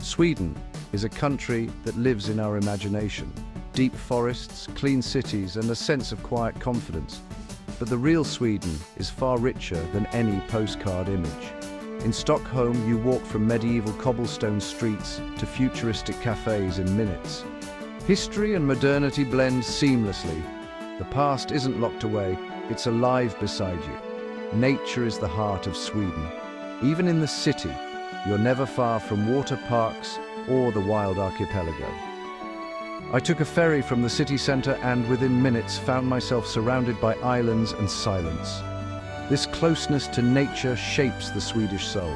Sweden is a country that lives in our imagination. Deep forests, clean cities, and a sense of quiet confidence. But the real Sweden is far richer than any postcard image. In Stockholm, you walk from medieval cobblestone streets to futuristic cafes in minutes. History and modernity blend seamlessly. The past isn't locked away, it's alive beside you. Nature is the heart of Sweden. Even in the city, you're never far from water parks or the wild archipelago. I took a ferry from the city centre and within minutes found myself surrounded by islands and silence. This closeness to nature shapes the Swedish soul.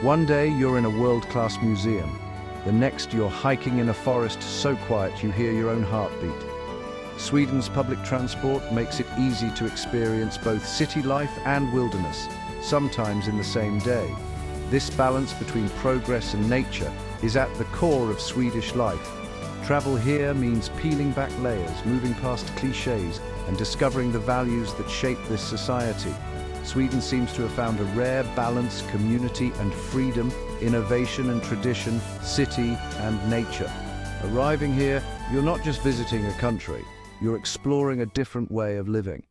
One day you're in a world-class museum. The next you're hiking in a forest so quiet you hear your own heartbeat. Sweden's public transport makes it easy to experience both city life and wilderness, sometimes in the same day. This balance between progress and nature is at the core of Swedish life. Travel here means peeling back layers, moving past clichés, and discovering the values that shape this society. Sweden seems to have found a rare balance: community and freedom, innovation and tradition, city and nature. Arriving here, you're not just visiting a country, you're exploring a different way of living.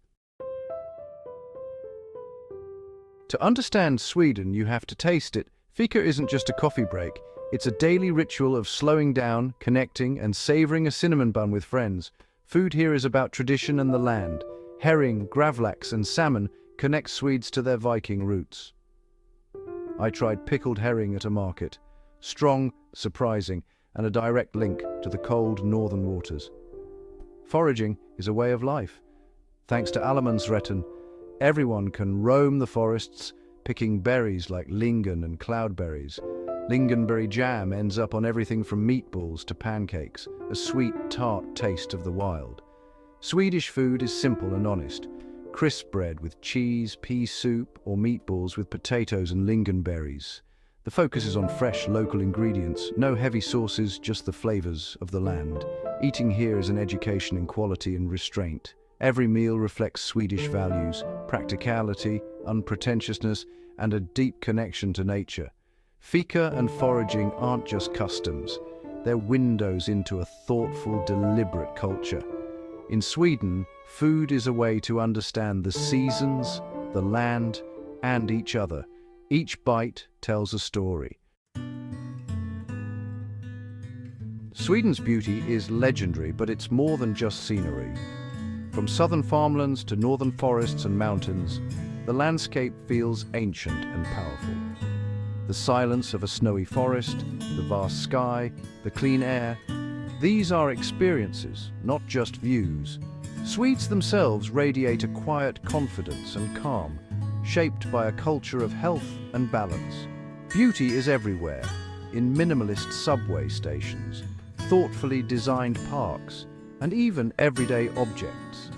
To understand Sweden, you have to taste it. Fika isn't just a coffee break, it's a daily ritual of slowing down, connecting, and savoring a cinnamon bun with friends. Food here is about tradition and the land. Herring, gravlax, and salmon connect Swedes to their Viking roots. I tried pickled herring at a market. Strong, surprising, and a direct link to the cold northern waters. Foraging is a way of life. Thanks to Allemansrätten, everyone can roam the forests, picking berries like lingon and cloudberries. Lingonberry jam ends up on everything from meatballs to pancakes, a sweet, tart taste of the wild. Swedish food is simple and honest. Crisp bread with cheese, pea soup, or meatballs with potatoes and lingonberries. The focus is on fresh, local ingredients, no heavy sauces, just the flavors of the land. Eating here is an education in quality and restraint. Every meal reflects Swedish values, practicality, unpretentiousness, and a deep connection to nature. Fika and foraging aren't just customs, they're windows into a thoughtful, deliberate culture. In Sweden, food is a way to understand the seasons, the land, and each other. Each bite tells a story. Sweden's beauty is legendary, but it's more than just scenery. From southern farmlands to northern forests and mountains, the landscape feels ancient and powerful. The silence of a snowy forest, the vast sky, the clean air, these are experiences, not just views. Swedes themselves radiate a quiet confidence and calm, shaped by a culture of health and balance. Beauty is everywhere, in minimalist subway stations, thoughtfully designed parks, and even everyday objects.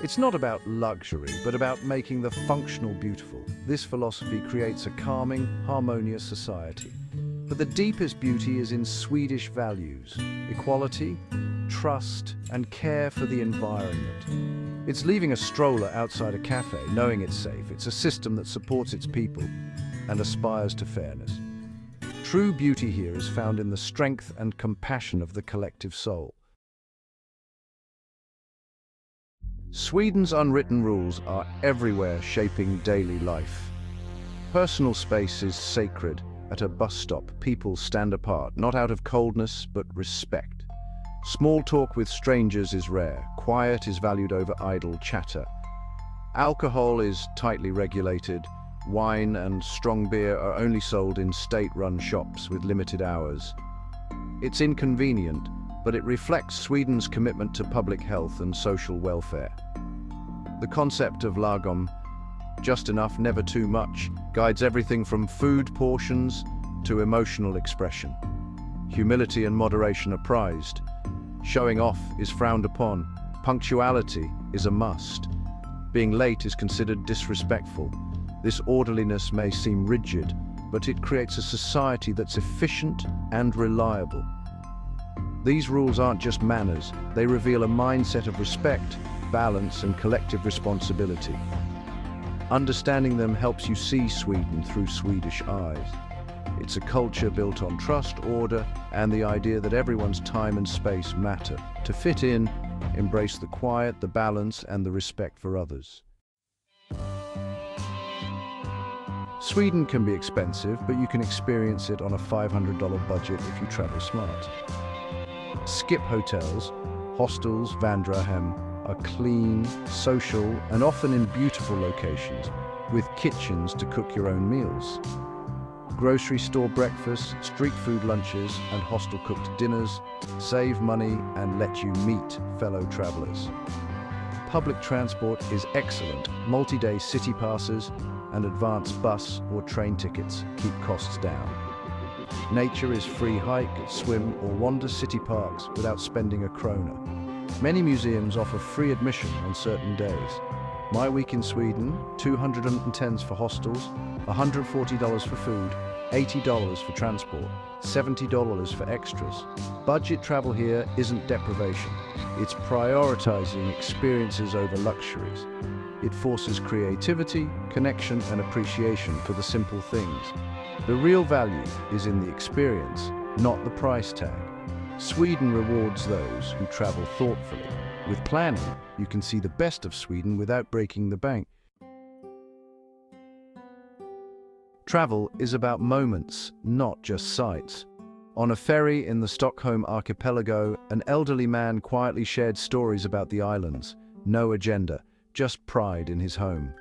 It's not about luxury, but about making the functional beautiful. This philosophy creates a calming, harmonious society. But the deepest beauty is in Swedish values: equality, trust, and care for the environment. It's leaving a stroller outside a cafe knowing it's safe. It's a system that supports its people and aspires to fairness. True beauty here is found in the strength and compassion of the collective soul. Sweden's unwritten rules are everywhere, shaping daily life. Personal space is sacred. At a bus stop, people stand apart, not out of coldness, but respect. Small talk with strangers is rare. Quiet is valued over idle chatter. Alcohol is tightly regulated. Wine and strong beer are only sold in state-run shops with limited hours. It's inconvenient, but it reflects Sweden's commitment to public health and social welfare. The concept of lagom, just enough, never too much, guides everything from food portions to emotional expression. Humility and moderation are prized. Showing off is frowned upon. Punctuality is a must. Being late is considered disrespectful. This orderliness may seem rigid, but it creates a society that's efficient and reliable. These rules aren't just manners, they reveal a mindset of respect, balance, and collective responsibility. Understanding them helps you see Sweden through Swedish eyes. It's a culture built on trust, order, and the idea that everyone's time and space matter. To fit in, embrace the quiet, the balance, and the respect for others. Sweden can be expensive, but you can experience it on a $500 budget if you travel smart. Skip hotels, hostels, Vandrahem are clean, social, and often in beautiful locations, with kitchens to cook your own meals. Grocery store breakfasts, street food lunches, and hostel-cooked dinners save money and let you meet fellow travelers. Public transport is excellent. Multi-day city passes and advanced bus or train tickets keep costs down. Nature is free hike, swim, or wander city parks without spending a krona. Many museums offer free admission on certain days. My week in Sweden, 210 for hostels, $140 for food, $80 for transport, $70 for extras. Budget travel here isn't deprivation. It's prioritizing experiences over luxuries. It forces creativity, connection, and appreciation for the simple things. The real value is in the experience, not the price tag. Sweden rewards those who travel thoughtfully. With planning, you can see the best of Sweden without breaking the bank. Travel is about moments, not just sights. On a ferry in the Stockholm archipelago, an elderly man quietly shared stories about the islands. No agenda, just pride in his home.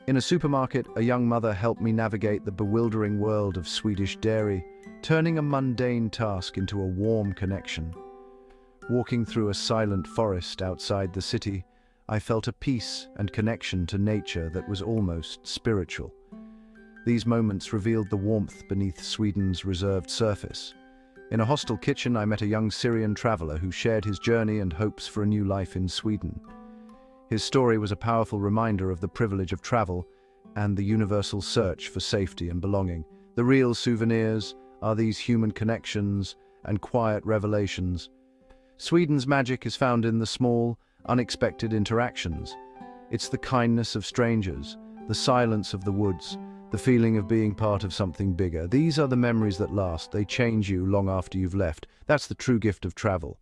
In a supermarket, a young mother helped me navigate the bewildering world of Swedish dairy, turning a mundane task into a warm connection. Walking through a silent forest outside the city, I felt a peace and connection to nature that was almost spiritual. These moments revealed the warmth beneath Sweden's reserved surface. In a hostel kitchen, I met a young Syrian traveler who shared his journey and hopes for a new life in Sweden. His story was a powerful reminder of the privilege of travel and the universal search for safety and belonging. The real souvenirs are these human connections and quiet revelations. Sweden's magic is found in the small, unexpected interactions. It's the kindness of strangers, the silence of the woods, the feeling of being part of something bigger. These are the memories that last. They change you long after you've left. That's the true gift of travel.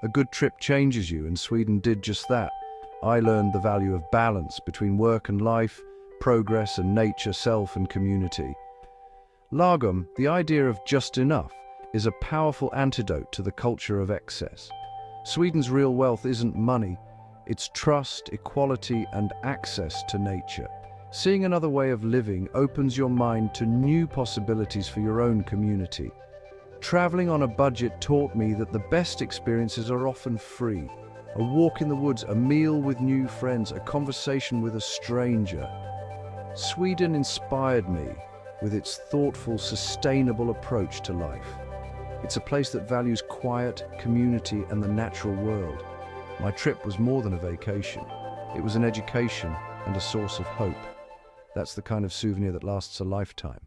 A good trip changes you, and Sweden did just that. I learned the value of balance between work and life, progress and nature, self and community. Lagom, the idea of just enough, is a powerful antidote to the culture of excess. Sweden's real wealth isn't money, it's trust, equality, and access to nature. Seeing another way of living opens your mind to new possibilities for your own community. Traveling on a budget taught me that the best experiences are often free. A walk in the woods, a meal with new friends, a conversation with a stranger. Sweden inspired me with its thoughtful, sustainable approach to life. It's a place that values quiet, community, and the natural world. My trip was more than a vacation. It was an education and a source of hope. That's the kind of souvenir that lasts a lifetime.